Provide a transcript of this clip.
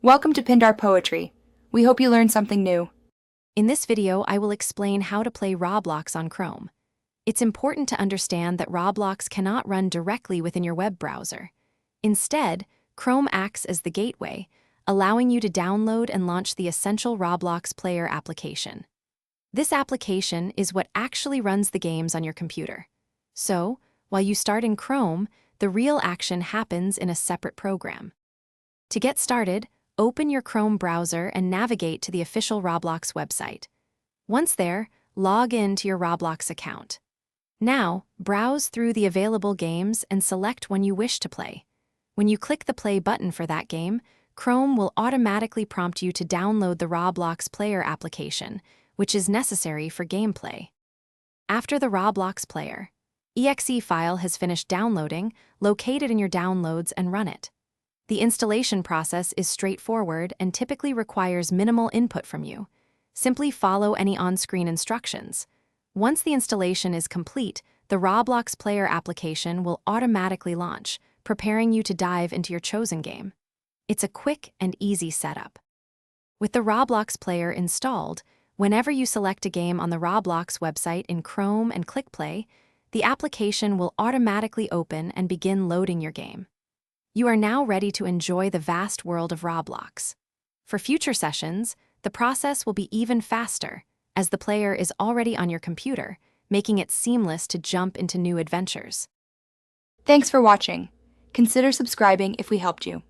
Welcome to Pindar Poetry. We hope you learned something new. In this video, I will explain how to play Roblox on Chrome. It's important to understand that Roblox cannot run directly within your web browser. Instead, Chrome acts as the gateway, allowing you to download and launch the essential Roblox player application. This application is what actually runs the games on your computer. So, while you start in Chrome, the real action happens in a separate program. To get started, open your Chrome browser and navigate to the official Roblox website. Once there, log in to your Roblox account. Now, browse through the available games and select one you wish to play. When you click the play button for that game, Chrome will automatically prompt you to download the Roblox player application, which is necessary for gameplay. After the Roblox player, exe file has finished downloading, locate it in your downloads and run it. The installation process is straightforward and typically requires minimal input from you. Simply follow any on-screen instructions. Once the installation is complete, the Roblox player application will automatically launch, preparing you to dive into your chosen game. It's a quick and easy setup. With the Roblox player installed, whenever you select a game on the Roblox website in Chrome and click play, the application will automatically open and begin loading your game. You are now ready to enjoy the vast world of Roblox. For future sessions, the process will be even faster, as the player is already on your computer, making it seamless to jump into new adventures. Thanks for watching. Consider subscribing if we helped you.